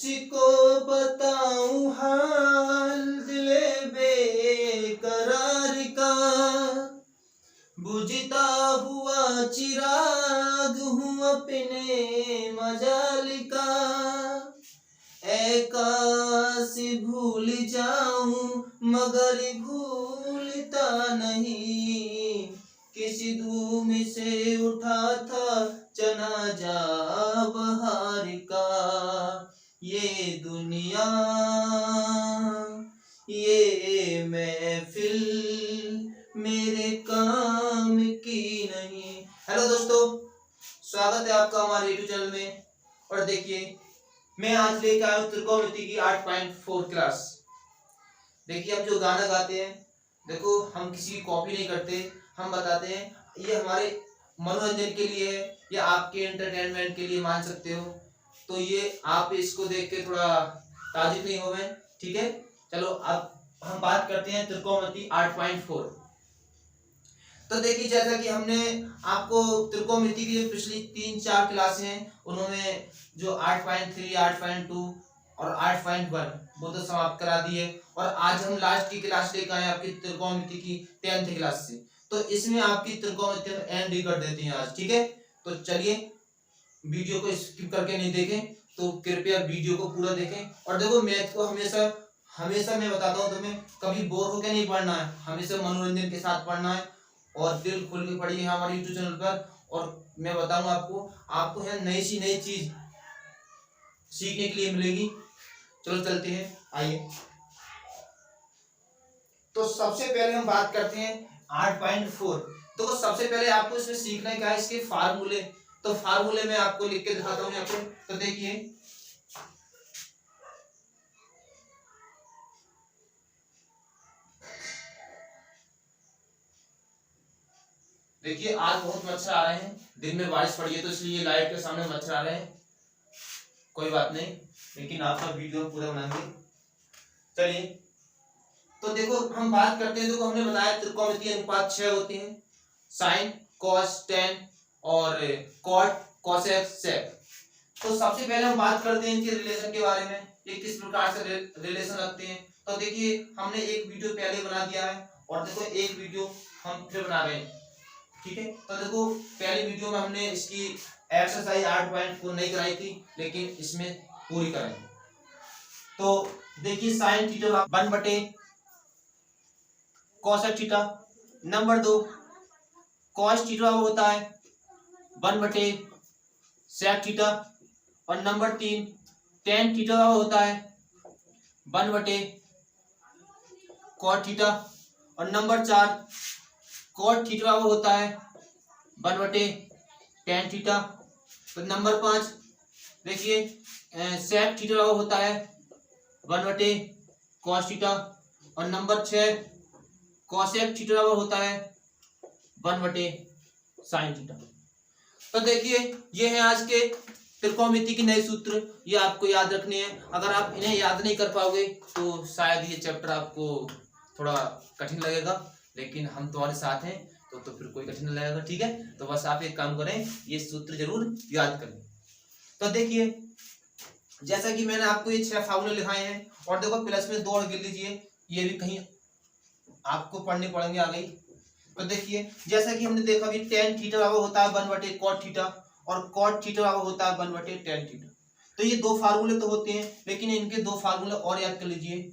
किसको बताऊं हाल दिले बेकरार का, बुझता हुआ चिराग हूँ अपने मजाल का। ऐ काश भूल जाऊं मगर भूलता नहीं, किसी धूम से उठा था जनाजा बहार का। ये दुनिया ये महफिल मेरे काम की नहीं। हेलो दोस्तों, स्वागत है आपका हमारे यूट्यूब चैनल में। और देखिए मैं आज लेकर आया हूँ त्रिकोणमिति की 8.4 क्लास। देखिए अब जो गाना गाते हैं, देखो हम किसी की कॉपी नहीं करते, हम बताते हैं ये हमारे मनोरंजन के लिए है या आपके एंटरटेनमेंट के लिए मान सकते हो। तो ये आप इसको देख के थोड़ा ताजुब नहीं हो गए, ठीक है। चलो अब हम बात करते हैं त्रिकोणमिति 8.4। तो देखिए जैसा कि हमने आपको त्रिकोणमिति की पिछली 3-4 क्लासें हैं उन्होंने जो 8.3, 8.2 और 8.1 वो तो समाप्त करा दी है। और आज हम लास्ट की क्लास लेकर आए आपकी त्रिकोणमिति की 10th क्लास से। तो इसमें आपकी त्रिकोणमिति एंड ही कर देते हैं आज, ठीक है। तो चलिए वीडियो को स्किप करके नहीं देखें, तो कृपया वीडियो को पूरा देखें। और देखो मैथ को हमेशा मैं बताता हूँ तुम्हें, कभी बोर होकर नहीं पढ़ना है, हमेशा मनोरंजन के साथ पढ़ना है और दिल खोल के पढ़िए हमारे यूट्यूब चैनल पर। और मैं बताऊंगा आपको यहाँ नई चीज सीखने के लिए मिलेगी। चलो चलते हैं, आइए। तो सबसे पहले हम बात करते हैं 8.4। तो सबसे पहले आपको इसमें सीखना है क्या है, इसके फार्मूले। तो फार्मूले में आपको लिख के दिखाता हूँ यहाँ पे। तो देखिए आज बहुत मच्छर आ रहे हैं, दिन में बारिश पड़ी है तो इसलिए लाइट के सामने मच्छर आ रहे हैं। कोई बात नहीं, लेकिन आपका वीडियो पूरा बनाएंगे। चलिए तो देखो हम बात करते हैं। देखो हमने बताया त्रिकोणमितीय अनुपात 6 होते हैं, साइन, कॉस, टेन और कॉट, कोसेक, सेक। तो सबसे पहले हम बात करते हैं इनके रिलेशन के बारे में, ये किस प्रकार से रिलेशन रखते हैं। तो देखिए हमने एक वीडियो पहले बना दिया है और देखो एक वीडियो हम फिर बना रहे हैं, ठीक है। तो देखो पहली वीडियो में हमने इसकी एक्सरसाइज 8.4 नहीं कराई थी, लेकिन इसमें पूरी कराई। तो देखिए sine theta 1/cos theta. Number 2 cos theta होता है 1/sec थीटा। और नंबर 3 tan थीटा होता है 1/cot थीटा। और नंबर 4 cot थीटा होता है 1/tan थीटा। तो नंबर 5 देखिए sec थीटा होता है 1/cos थीटा। और नंबर 6 cosec थीटा होता है 1/sin थीटा। तो देखिए ये है आज के त्रिकोणमिति के नए सूत्र, ये आपको याद रखने हैं। अगर आप इन्हें याद नहीं कर पाओगे तो शायद ये चैप्टर आपको थोड़ा कठिन लगेगा, लेकिन हम तुम्हारे साथ हैं तो फिर कोई कठिन नहीं लगेगा, ठीक है। तो बस आप एक काम करें, ये सूत्र जरूर याद करें। तो देखिए जैसा कि मैंने आपको ये 6 फार्मूले लिखाए हैं और देखो प्लस में 2 और गिन लीजिए, ये भी कहीं आपको पढ़ने पड़ेंगे आगे। तो देखिए जैसा कि हमने देखा कि tan थीटा होता है 1/cot थीटा और cot थीटा होता है 1/tan थीटा। तो ये 2 फार्मूले तो होते हैं, लेकिन इनके 2 फार्मूले और याद कर लीजिए।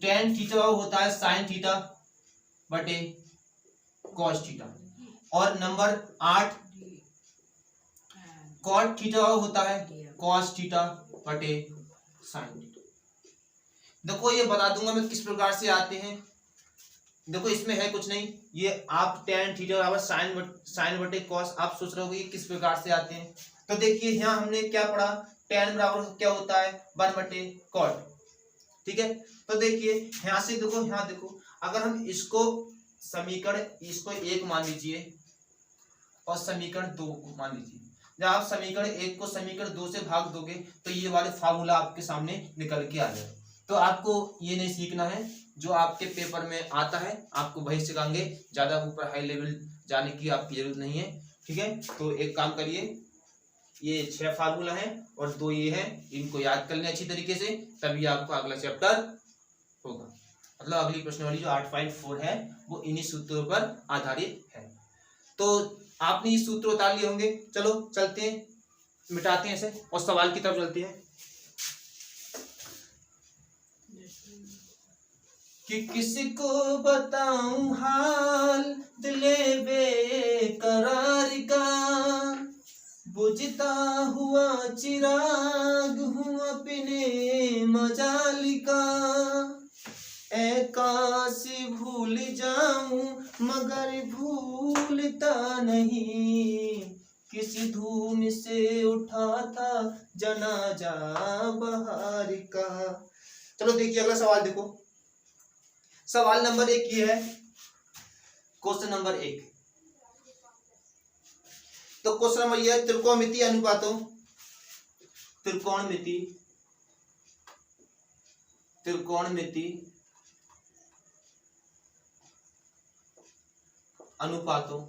tan थीटा होता है sin थीटा बटे cos थीटा। और नंबर 8 cot थीटा होता है cos थीटा बटे sin थीटा। देखो ये बता दूंगा मैं किस प्रकार से आते हैं। देखो इसमें है कुछ नहीं, ये आप tan थीटा बराबर साइन बटे कॉस, आप सोच रहे हो कि किस प्रकार से आते हैं। तो देखिए यहाँ हमने क्या पढ़ा, tan बराबर क्या होता है 1/cot, ठीक है। तो देखिए यहाँ से देखो, यहाँ देखो अगर हम इसको समीकरण इसको 1 मान लीजिए और समीकरण 2 को मान लीजिए। जब आप समीकरण 1 को समीकरण 2 से भाग दोगे तो ये वाले फार्मूला आपके सामने निकल के आ जाए। तो आपको ये नहीं सीखना है जो आपके पेपर में आता है, आपको वही सिखाएंगे, ज्यादा ऊपर हाई लेवल जाने की आपकी जरूरत नहीं है, ठीक है। तो एक काम करिए, ये 6 फार्मूला है और 2 ये है, इनको याद कर लें अच्छी तरीके से, तभी आपको अगला चैप्टर होगा। मतलब अगली प्रश्नावली जो 8.4 है वो इन्हीं सूत्रों पर आधारित है। तो आपने ये सूत्र उतार लिए होंगे। चलो चलते हैं, मिटाते हैं इसे और सवाल की तरफ चलते हैं कि किसको बताऊं हाल दिले बेकरार का, बुझता हुआ चिराग हूँ अपने मजाल का, ऐ काश भूल जाऊं मगर भूलता नहीं, किसी धूम से उठा था जनाजा बहार का। चलो देखिए अगला सवाल देखो। सवाल नंबर 1 ये है, क्वेश्चन नंबर 1। तो क्वेश्चन नंबर ये है, त्रिकोणमिति अनुपातों, त्रिकोणमिति अनुपातों,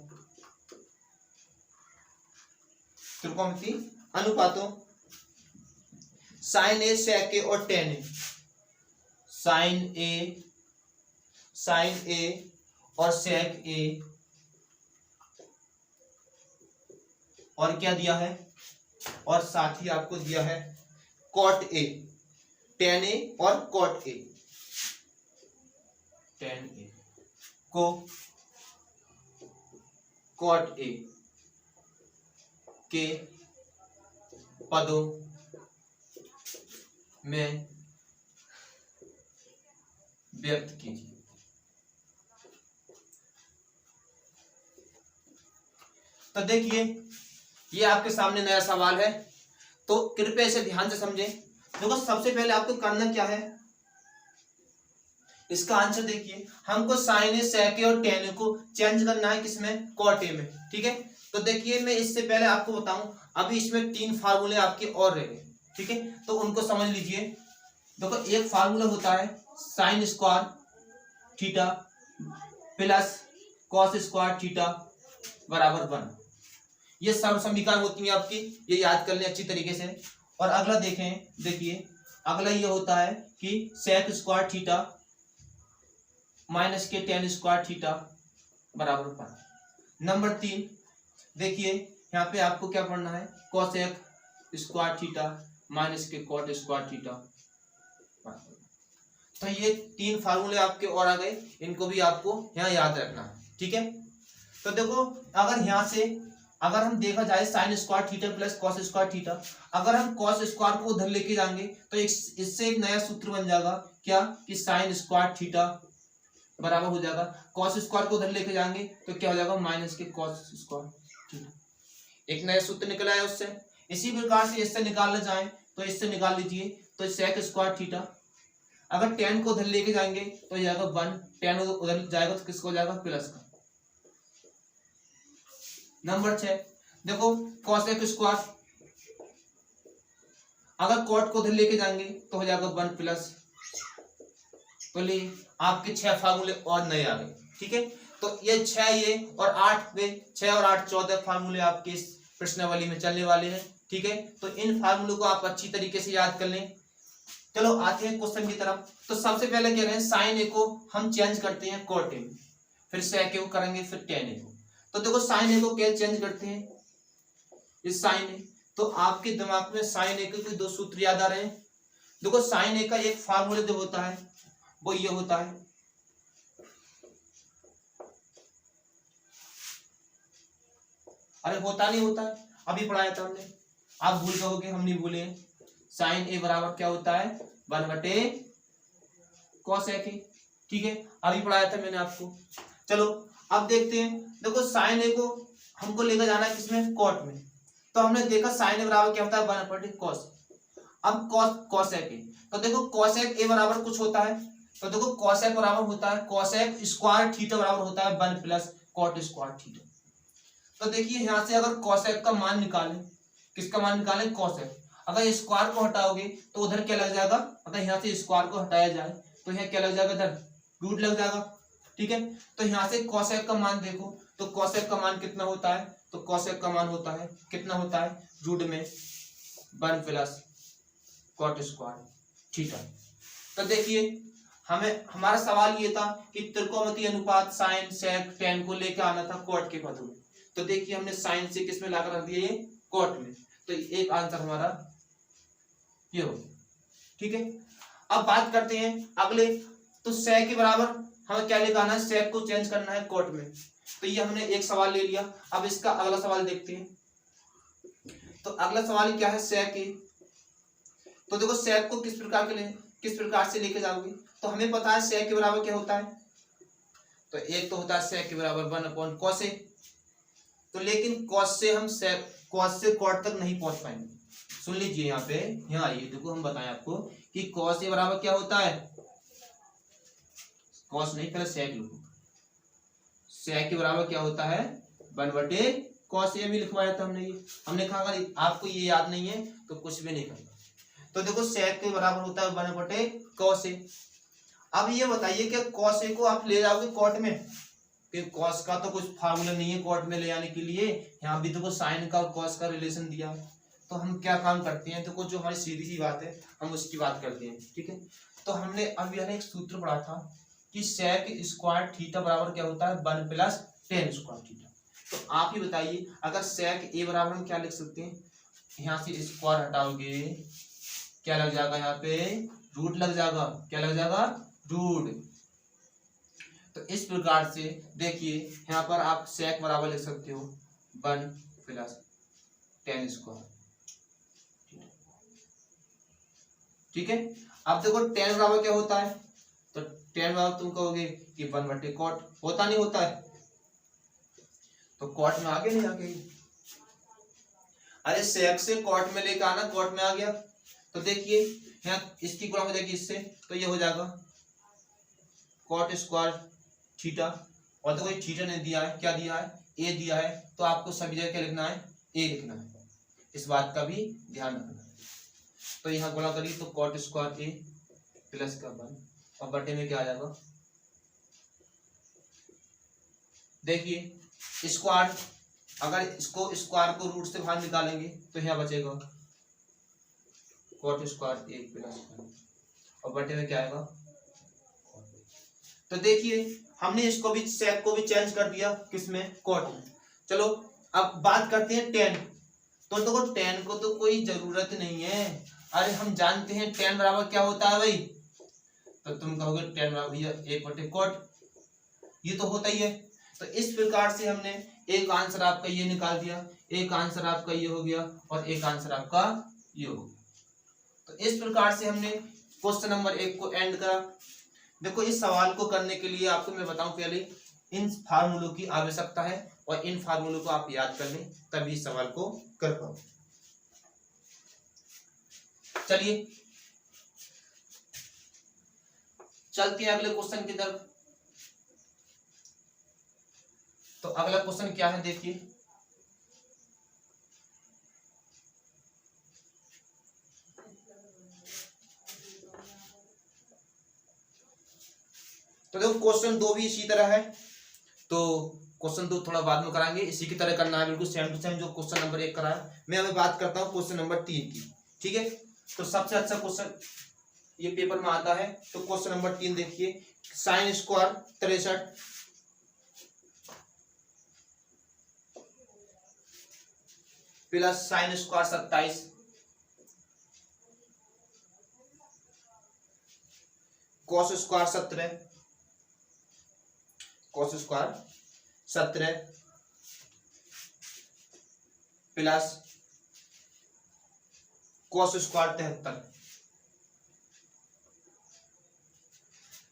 त्रिकोणमिति अनुपातों साइन ए सेक ए और टेन ए, साइन ए और सेक ए, और क्या दिया है, और साथ ही आपको दिया है कॉट ए, टेन ए और कॉट ए, टेन ए को कॉट ए के पदों में व्यक्त कीजिए। तो देखिए ये आपके सामने नया सवाल है, तो कृपया इसे ध्यान से समझें। देखो सबसे पहले आपको करना क्या है, इसका आंसर देखिए, हमको साइन ए सेक ए और टेन ए को चेंज करना है किसमें, कॉट ए में, ठीक है। तो देखिए मैं इससे पहले आपको बताऊं, अभी इसमें 3 फार्मूले आपके और रह गए, ठीक है, तो उनको समझ लीजिए। देखो एक फार्मूला होता है sign square theta plus cos square theta बराबर 1, ये सर्व समीकरण होती है आपकी, ये याद कर लें अच्छी तरीके से। और अगला देखें, देखिए अगला ये होता है कि सेक स्क्वायर थीटा माइनस के टेन स्क्वायर थीटा बराबर 1। नंबर 3 देखिए यहाँ पे आपको क्या पढ़ना है, कोसेक स्क्वायर थीटा माइनस के कॉट स्क्वायर थीटा। तो ये 3 फार्मूले आपके और आ गए, इनको भी आपको यहाँ याद रखना है, ठीक है। तो देखो अगर यहाँ से अगर हम देखा जाए sign square theta plus cos square theta, अगर हम कॉस स्क्वायर को उधर लेके जाएंगे तो इससे एक नया सूत्र बन जाएगा क्या, कि साइन स्क्वायर थीटा बराबर हो जाएगा, कॉस स्क्वायर को उधर लेके जाएंगे तो क्या हो जाएगा, माइनस के कॉस स्क्वायर थीटा। एक नया सूत्र निकल आया उससे। इसी प्रकार से इससे निकालना जाए तो इससे निकाल लीजिए, तो सेक स्क्वायर थीटा अगर टेन को उधर लेके जाएंगे तो जाएगा 1, टेन उधर जाएगा तो किसको जाएगा, प्लस का। नंबर 6 देखो कॉसेक स्क्वायर अगर कॉट को उधर लेके जाएंगे तो हो जाएगा 1 प्लस। तो ले आपके 6 फार्मूले और नए आ गए, ठीक है। तो ये 6 ये और 8 पे 6 और 8 14 फार्मूले आपके इस प्रश्नावली में चलने वाले हैं, ठीक है। तो इन फार्मूलों को आप अच्छी तरीके से याद कर लें। चलो आते हैं क्वेश्चन की तरफ। तो सबसे पहले कह रहे हैं साइन ए को हम चेंज करते हैं कॉट ए, फिर सेक ए को करेंगे, फिर टेन ए को। तो देखो साइन ए को क्या चेंज करते हैं, इस साइन ए, तो आपके दिमाग में साइन ए के कोई 2 सूत्र याद आ रहे हैं। देखो साइन ए का एक फार्मूला जो होता है वो ये होता है, अरे होता नहीं होता है, अभी पढ़ाया था हमने, आप भूल गए, हम नहीं भूले। साइन ए बराबर क्या होता है, 1/cos ए, ठीक है, अभी पढ़ाया था मैंने आपको। चलो अब देखते हैं। देखो साइन ए को हमको लेकर जाना है किसमें, कॉट में। तो हमने देखा साइन ए बराबर क्या होता है, 1/cos। अब cosec ए, तो देखो cosec ए बराबर कुछ होता है, तो देखो cosec बराबर होता है cosec स्क्वायर थीटा बराबर होता है 1 प्लस cot स्क्वायर थीटा। तो देखिए यहाँ से अगर cosec का मान निकालें, किसका मान निकालें, cosec। अगर स्क्वायर को हटाओगे तो उधर क्या लग जाएगा, अगर यहाँ से स्क्वायर को हटाया जाए तो यहाँ क्या लग जाएगा, इधर रूट लग जाएगा, ठीक है। तो यहाँ से cosec का मान देखो, तो cosec का मान कितना होता है, तो कोसेक का मान होता है कितना होता है, रूट में 1 प्लस कॉट स्क्वायर थीटा। तो देखिए हमें हमारा सवाल ये था कि त्रिकोणमितीय अनुपात साइन सेक टेन को लेकर आना था कॉट के पदों में। तो देखिए हमने साइन से किस में लाकर रख दिया, ये कॉट में। तो एक आंसर हमारा ये हो, ठीक है। अब बात करते हैं अगले, तो सेक के बराबर हमें क्या लेकर आना है, सेक को चेंज करना है कॉट में। तो ये हमने एक सवाल ले लिया। अब इसका अगला सवाल देखते हैं। तो अगला सवाल क्या है, सेक ए। तो देखो सेक को किस प्रकार से लेके जाओगे। तो हमें पता है सेक के बराबर क्या होता है, तो एक तो होता है सेक के बराबर 1/cos ए। तो लेकिन कॉस से हम कॉस से कॉट तक नहीं पहुंच पाएंगे। सुन लीजिए यहाँ पे, यहाँ आइए, देखो हम बताएं आपको कि कॉस ए बराबर क्या होता है, कॉस नहीं पहले सेक लिखो, सेक के बराबर क्या होता है 1/cos ए भी लिखवाया था हमने। ये हमने कहा अगर आपको ये याद नहीं है तो कुछ भी नहीं करना। तो देखो सेक के बराबर होता है 1/cos ए। अब ये बताइए कि cos ए को आप ले जाओगे कॉट में, कि cos का तो कुछ फार्मूला नहीं है कॉट में ले आने के लिए। यहाँ भी देखो साइन का और cos का रिलेशन दिया है। तो हम क्या काम करते हैं, देखो जो हमारी सीधी सी बात है हम उसकी बात करते हैं, ठीक है। तो हमने अभी एक सूत्र पढ़ा था कि सेक स्क्वायर थीटा बराबर क्या होता है 1 + tan स्क्वायर थीटा। तो आप ही बताइए अगर सेक ए बराबर हम क्या लिख सकते हैं, यहाँ से स्क्वायर हटाओगे क्या लग जाएगा, यहाँ पे रूट लग जाएगा, क्या लग जाएगा, रूट। तो इस प्रकार से देखिए यहाँ पर आप सेक बराबर लिख सकते हो 1 + tan स्क्वायर, ठीक है। अब देखो tan बराबर क्या होता है, तो tan बराबर तुम कहोगे कि 1/cot होता नहीं होता है, तो कॉट में आगे नहीं आगे, अरे सेक से कॉट में लेकर आना, कॉट में आ गया। तो देखिए यहाँ इसकी गुणा हो जाएगी इससे, तो ये हो जाएगा कॉट स्क्वायर थीटा। और देखो ये थीटा ने दिया है, क्या दिया है, ए दिया है। तो आपको सभी जगह क्या लिखना है, ए लिखना है, इस बात का भी ध्यान रखना है। तो यहाँ गुणा करिए तो कॉट स्क्वायर ए प्लस का 1 और बटे में क्या आ जाएगा, देखिए स्क्वायर, अगर इसको स्क्वायर को रूट से बाहर निकालेंगे तो यहाँ बचेगा कॉट स्क्वायर ए प्लस 1 और बटे में क्या आएगा। तो देखिए हमने इसको भी सेक को भी चेंज कर दिया किसमें, कॉट में। चलो अब बात करते हैं टेन। तो देखो टेन को तो कोई जरूरत नहीं है, अरे हम जानते हैं टेन बराबर क्या होता है भाई। तो तुम कहोगे टेन बराबर भैया 1/cot, ये तो होता ही है। तो इस प्रकार से हमने एक आंसर आपका ये निकाल दिया, एक आंसर आपका ये हो गया और एक आंसर आपका ये हो गया। तो इस प्रकार से हमने क्वेश्चन नंबर 1 को एंड करा। देखो इस सवाल को करने के लिए आपको मैं बताऊं पहले इन फार्मूलों की आवश्यकता है और इन फार्मूलों को आप याद कर लें तभी इस सवाल को कर पाओ। चलिए चलते हैं अगले क्वेश्चन की तरफ। तो अगला क्वेश्चन क्या है देखिए, तो देखो क्वेश्चन 2 भी इसी तरह है। तो क्वेश्चन 2 थोड़ा बाद में कराएंगे, इसी की तरह करना है बिल्कुल सेम टू सेम जो क्वेश्चन नंबर 1 करा है। मैं अभी बात करता हूँ क्वेश्चन नंबर 3 की, ठीक है। तो सबसे अच्छा क्वेश्चन ये पेपर में आता है। तो क्वेश्चन नंबर 3 देखिए, sine square 63 plus sine square 27 cos square 17 plus cos square 73।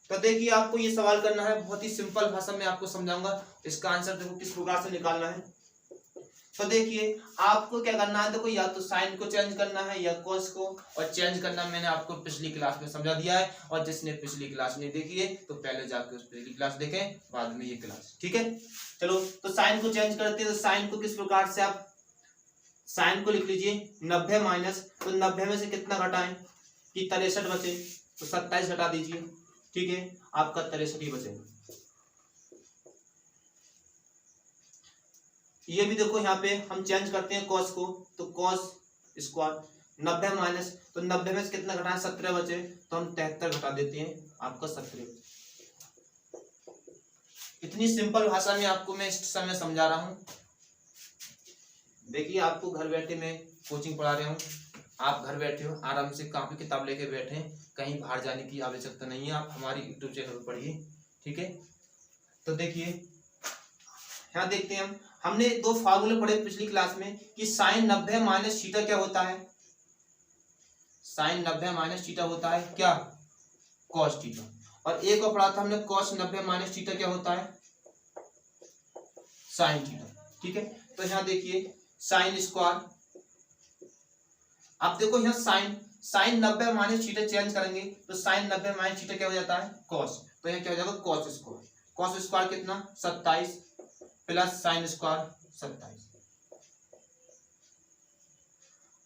तो देखिए आपको ये सवाल करना है, बहुत ही सिंपल भाषा में आपको समझाऊंगा। इसका आंसर देखो किस प्रकार से निकालना है। तो देखिए आपको क्या करना है, देखो या तो साइन को चेंज करना है या कॉस को, और चेंज करना मैंने आपको पिछली क्लास में समझा दिया है। और जिसने पिछली क्लास नहीं देखी है तो पहले जाकर उस पिछली क्लास देखें, बाद में ये क्लास, ठीक है। चलो तो साइन को चेंज करते हैं। तो साइन को किस प्रकार से, आप साइन को लिख लीजिए 90 माइनस, तो 90 में से कितना घटाएं कि 63 बचे, तो 27 घटा दीजिए, ठीक है, आपका 63 ही बचेगा। ये भी देखो यहाँ पे हम चेंज करते हैं कॉस को, तो कॉस स्क्वायर 90 माइनस, तो 90 में से कितना घटाएं 17 बचे, तो हम 73 घटा देते हैं, आपका 17। इतनी सिंपल भाषा में आपको मैं इस समय समझा रहा हूँ। देखिए आपको घर बैठे मैं कोचिंग पढ़ा रहा हूँ, आप घर बैठे हो आराम से कॉपी किताब लेके बैठे, कहीं बाहर जाने की आवश्यकता नहीं है, आप हमारी यूट्यूब चैनल पर पढ़िए, ठीक है। तो देखिए यहाँ देखते हैं हमने दो फार्मूले पढ़े पिछली क्लास में कि साइन 90 माइनस थीटा क्या होता है, साइन 90 माइनस थीटा होता है क्या, कॉस थीटा। और एक और पढ़ा था हमने कॉस 90 माइनस थीटा क्या होता है, साइन थीटा, ठीक है। तो यहाँ देखिए साइन स्क्वायर, आप देखो यहाँ साइन 90 माइनस थीटा चेंज करेंगे तो साइन 90 माइनस थीटा क्या हो जाता है, कॉस, तो यहाँ क्या हो जाएगा कॉस स्क्वायर, कॉस स्क्वायर कितना 27 प्लस साइन स्क्वायर 27,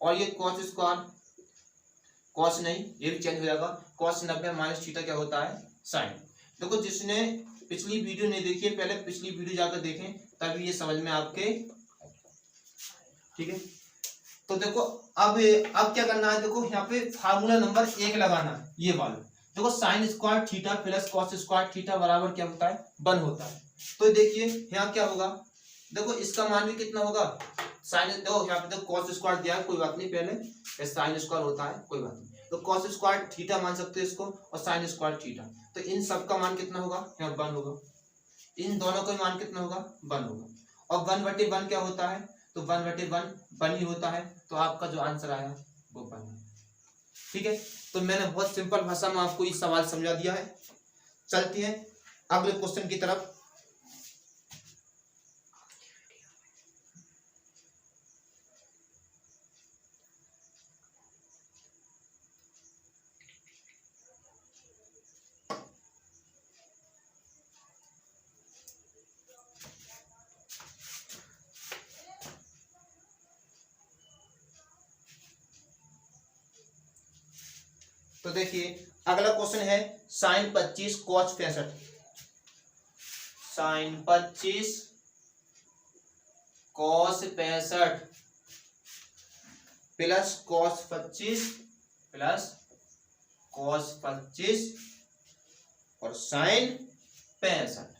और ये कॉस स्क्वायर, कॉस नहीं ये भी चेंज हो जाएगा, कॉस 90 माइनस थीटा क्या होता है, साइन। देखो जिसने पिछली वीडियो नहीं देखी है पहले पिछली वीडियो जाकर देखें तभी ये समझ में आपके, ठीक है। तो देखो अब क्या करना है, देखो यहाँ पे फार्मूला नंबर 1 लगाना है, ये वाला देखो sign square theta plus cos square theta बराबर क्या होता है, 1 होता है। तो देखिए यहाँ क्या होगा, देखो इसका मान भी कितना होगा, साइन, देखो यहाँ पे देखो कॉस स्क्वायर दिया है कोई बात नहीं, पहले साइन स्क्वायर होता है कोई बात नहीं, तो कॉस स्क्वायर थीटा मान सकते हो इसको, और साइन स्क्वायर थीटा, तो इन सब का मान कितना होगा, यहाँ 1 होगा, इन दोनों का मान कितना होगा 1 होगा, और 1/1 क्या होता है, तो 1/1 1 ही होता है, तो आपका जो आंसर आया वो 1 है, ठीक है। तो मैंने बहुत सिंपल भाषा में आपको ये सवाल समझा दिया है। चलते हैं अगले क्वेश्चन की तरफ। तो देखिए अगला क्वेश्चन है sine 25 cos 65, sine 25 cos 65 plus cos 25 plus cos 25 और साइन 65।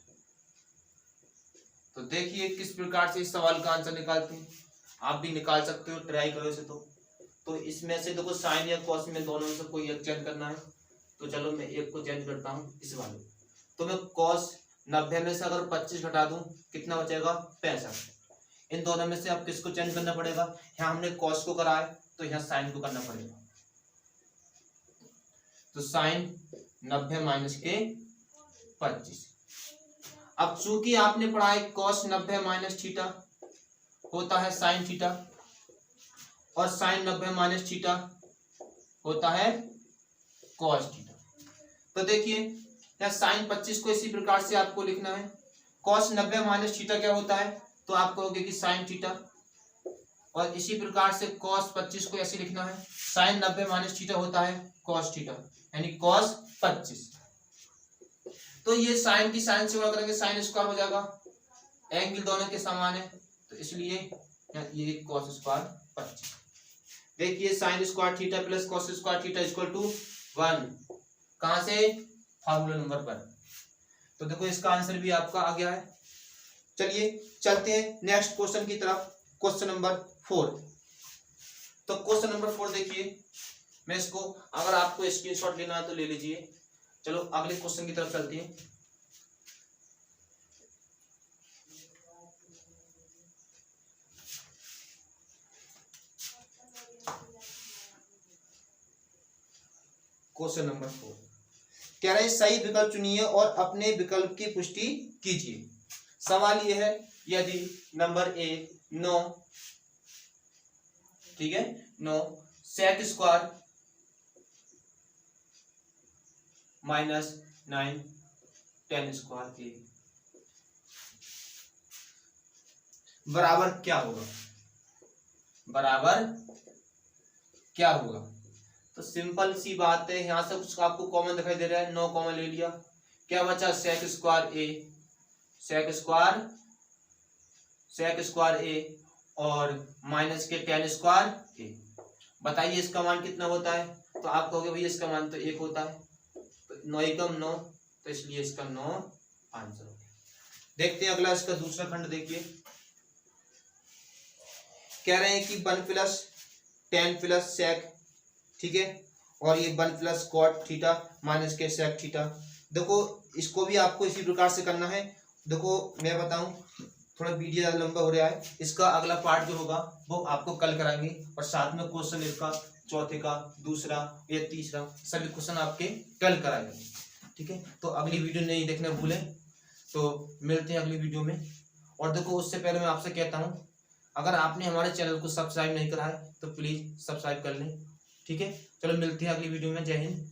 तो देखिए किस प्रकार से इस सवाल का आंसर निकालते हैं, आप भी निकाल सकते हो, ट्राई करो इसे। तो इसमें से देखो साइन या कॉस में दोनों में से कोई एक चेंज करना है, तो चलो मैं एक को चेंज करता हूँ इस वाले, तो मैं कॉस 90 में से अगर 25 घटा दूं कितना बचेगा 65, इन दोनों में से अब किसको चेंज करना पड़ेगा, यहाँ हमने कॉस को करा है तो यहाँ साइन को करना पड़ेगा, तो साइन 90 माइनस के 25। अब चूंकि आपने पढ़ा है कॉस 90 माइनस थीटा होता है साइन थीटा, और साइन 90 माइनस थीटा होता है कॉस थीटा। तो देखिए यहाँ साइन 25 को इसी प्रकार से आपको लिखना है, कॉस 90 माइनस थीटा क्या होता है, तो आप कहोगे कि साइन थीटा, और इसी प्रकार से कॉस 25 को ऐसे लिखना है, साइन 90 माइनस थीटा होता है कॉस थीटा, यानी कॉस 25। तो ये साइन की साइन से गुणा करेंगे साइन स्क्वायर हो जाएगा, एंगल दोनों के समान है, तो इसलिए ये कॉस स्क्वायर 25। देखिए sine square theta plus cos square theta equal to 1, कहां से, फार्मूला नंबर 1। तो देखो इसका आंसर भी आपका आ गया है। चलिए चलते हैं नेक्स्ट क्वेश्चन की तरफ, क्वेश्चन नंबर 4। तो क्वेश्चन नंबर 4 देखिए, मैं इसको अगर आपको स्क्रीनशॉट लेना है तो ले लीजिए। चलो अगले क्वेश्चन की तरफ चलते हैं। क्वेश्चन नंबर 4 कह रहे हैं सही विकल्प चुनिए और अपने विकल्प की पुष्टि कीजिए। सवाल यह है यदि नंबर ए 9, ठीक है, 9 सेक स्क्वायर माइनस 9 10 स्क्वायर ए बराबर क्या होगा, बराबर क्या होगा। तो सिंपल सी बात है, यहां से कुछ आपको कॉमन दिखाई दे रहा है, 9 कॉमन ले लिया, क्या बचा सेक स्क्वायर ए, सेक स्क्वायर सेक स्क्वायर ए और माइनस के टेन स्क्वायर ए। बताइए इसका मान कितना होता है? तो आप कहोगे भैया इसका मान तो 1 होता है, तो 9 एकम 9, तो इसलिए इसका 9 आंसर हो गया। देखते हैं अगला, इसका दूसरा खंड देखिए। कह रहे हैं कि 1 प्लस टेन प्लस सेक, ठीक है, और ये 1 प्लस कॉट थीटा माइनस के सेक थीटा। देखो इसको भी आपको इसी प्रकार से करना है। देखो मैं बताऊं, थोड़ा वीडियो ज़्यादा लंबा हो रहा है, इसका अगला पार्ट जो होगा वो आपको कल कराएंगे, और साथ में क्वेश्चन इसका चौथे का, दूसरा या तीसरा सभी क्वेश्चन आपके कल कराएंगे, ठीक है। तो अगली वीडियो नहीं देखना भूलें। तो मिलते हैं अगली वीडियो में। और देखो उससे पहले मैं आपसे कहता हूँ, अगर आपने हमारे चैनल को सब्सक्राइब नहीं करा है तो प्लीज़ सब्सक्राइब कर लें, ठीक है। चलो मिलते हैं अगली वीडियो में। जय हिंद।